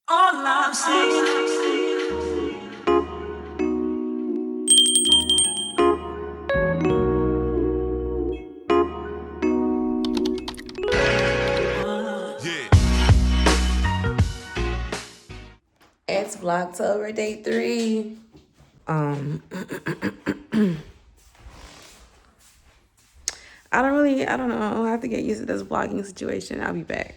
All I'm saying. It's Vlogtober day 3. I don't know. I'll have to get used to this vlogging situation. I'll be back.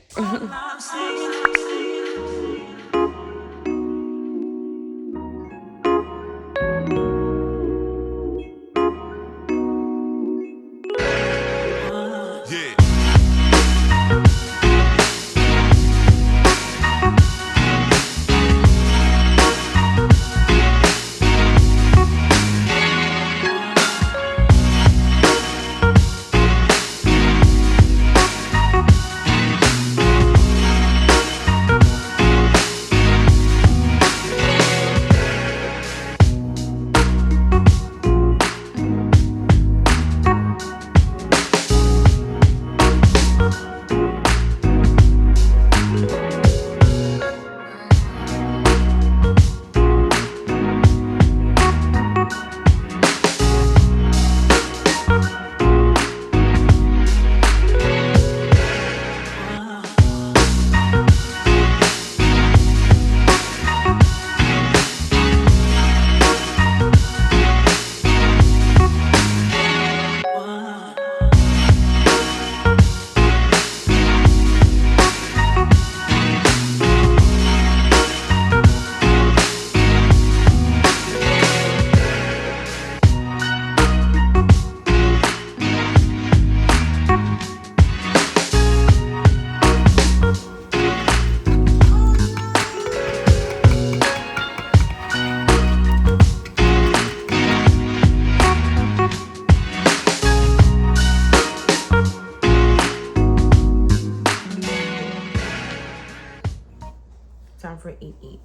Time for eat.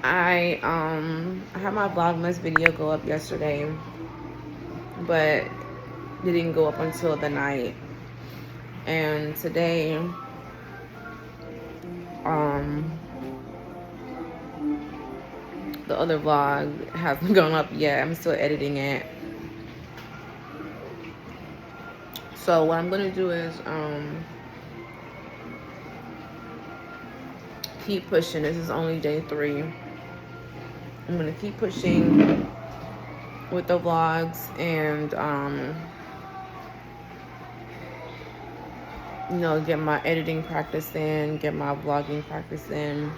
I had my Vlogmas video go up yesterday, but it didn't go up until the night. And today, the other vlog hasn't gone up yet. I'm still editing it. So what I'm gonna do is keep pushing. This is only day 3. I'm gonna keep pushing with the vlogs and you know, get my editing practice in, get my vlogging practice in,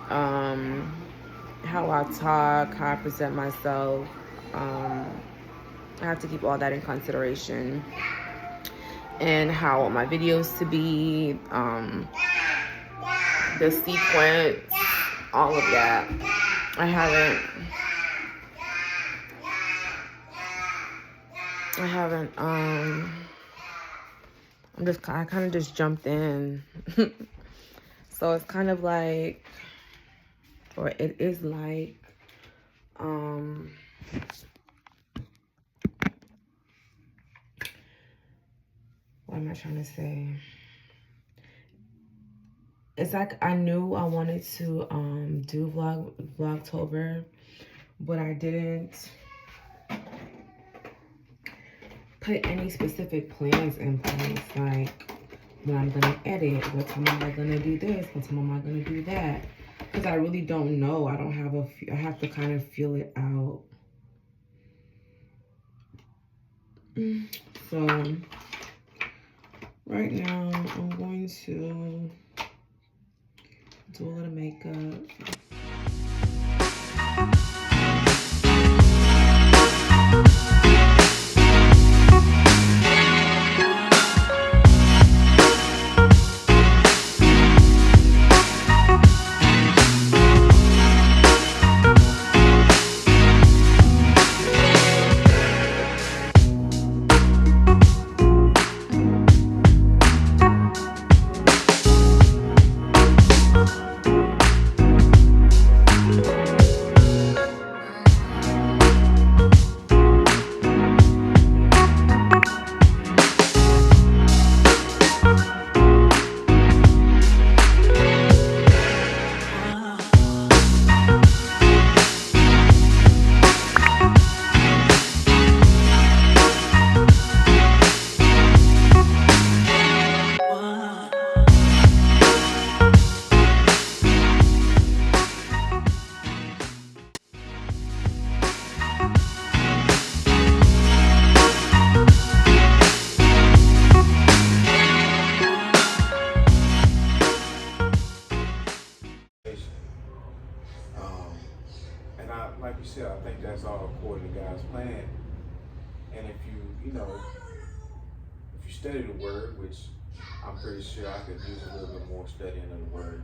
how I talk, how I present myself. I have to keep all that in consideration, and how I want my videos to be, the sequence, all of that. I kind of just jumped in. So it's kind of like, or it is like, what am I trying to say? It's like I knew I wanted to do Vlogtober, but I didn't put any specific plans in place, like when I'm gonna edit, what time am I gonna do this, what time am I gonna do that, because I really don't know. I have to kind of feel it out. So right now I'm going to do a little makeup. tell. I think that's all according to God's plan. And if you study the word, which I'm pretty sure I could use a little bit more studying of the word,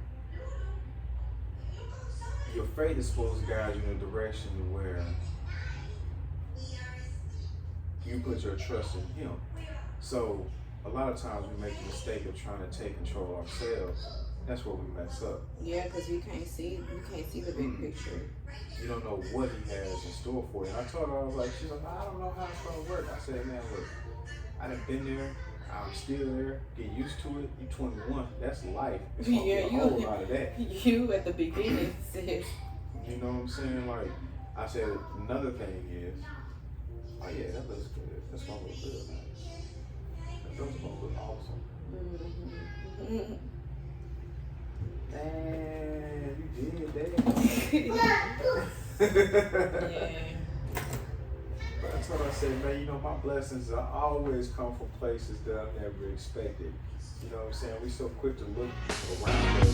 your faith is supposed to guide you in a direction where you put your trust in Him. So a lot of times we make the mistake of trying to take control of ourselves. That's where we mess up. Yeah, because we can't see the big picture. You don't know what He has in store for you. And I told her, I was like, she's like, I don't know how it's gonna work. I said, man, look, I done been there. I'm still there. Get used to it. You 21. That's life. It's gonna be a whole lot of that. You at the beginning said. You know what I'm saying? Like I said, another thing is, oh yeah, that looks good. That's gonna look good, man. Those are gonna look awesome. Mm-hmm. Man, you did that. Yeah. But I told her, I said, man, you know, my blessings always come from places that I never expected. You know what I'm saying? We so quick to look around us.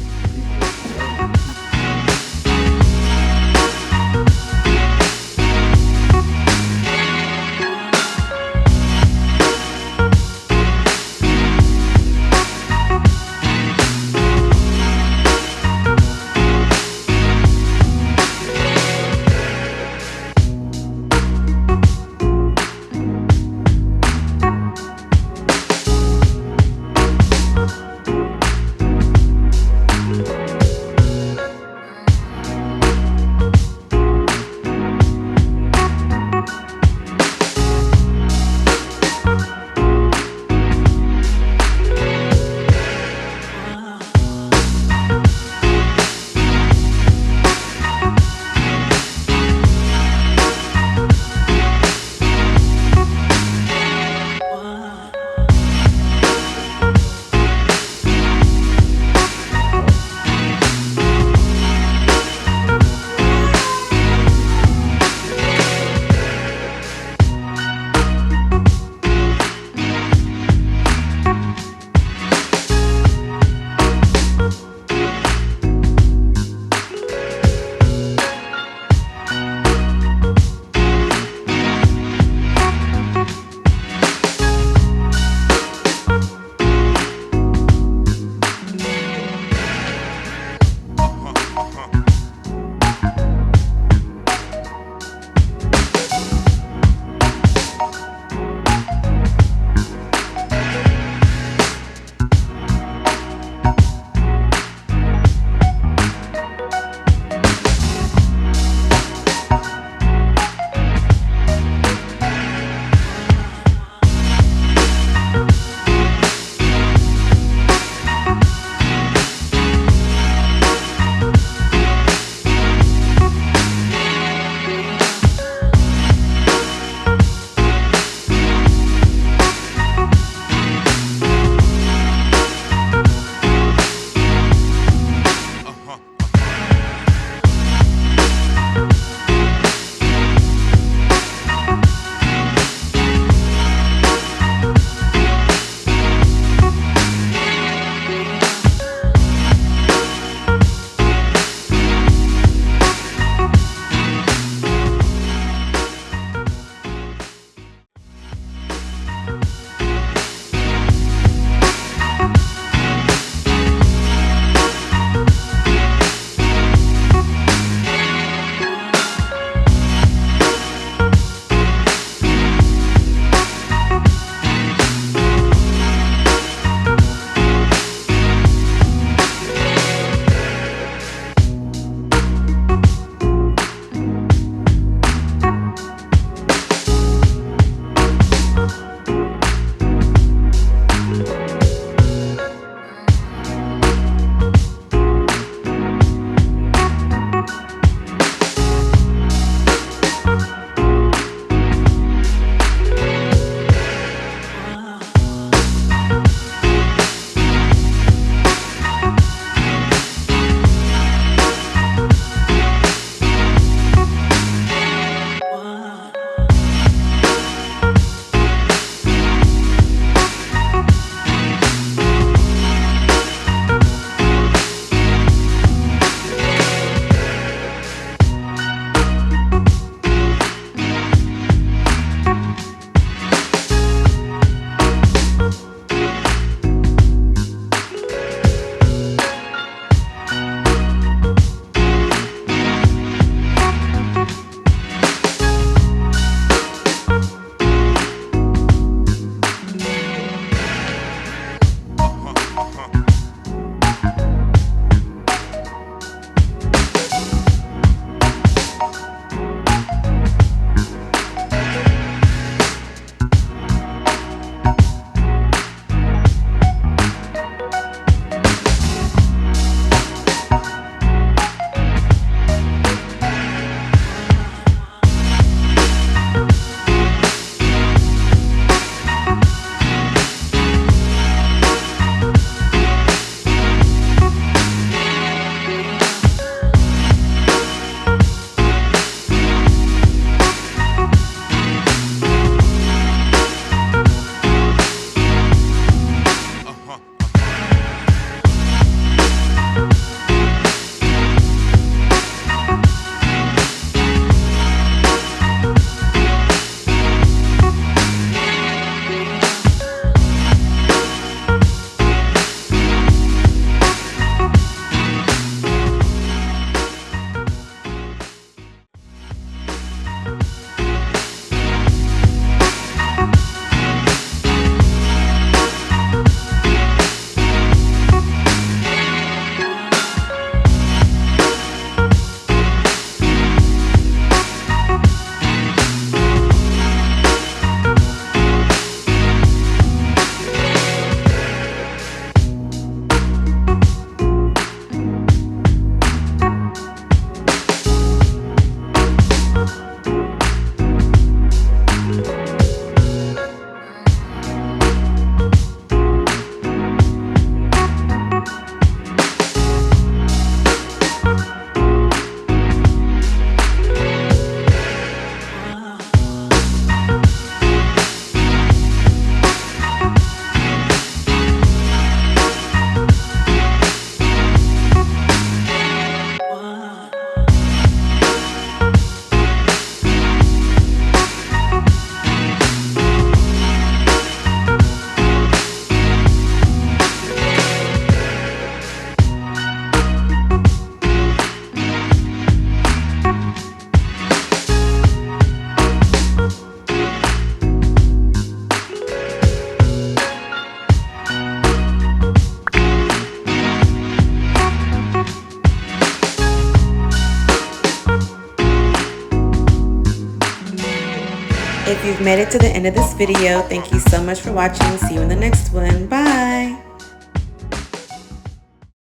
If you've made it to the end of this video, thank you so much for watching. See you in the next one. Bye.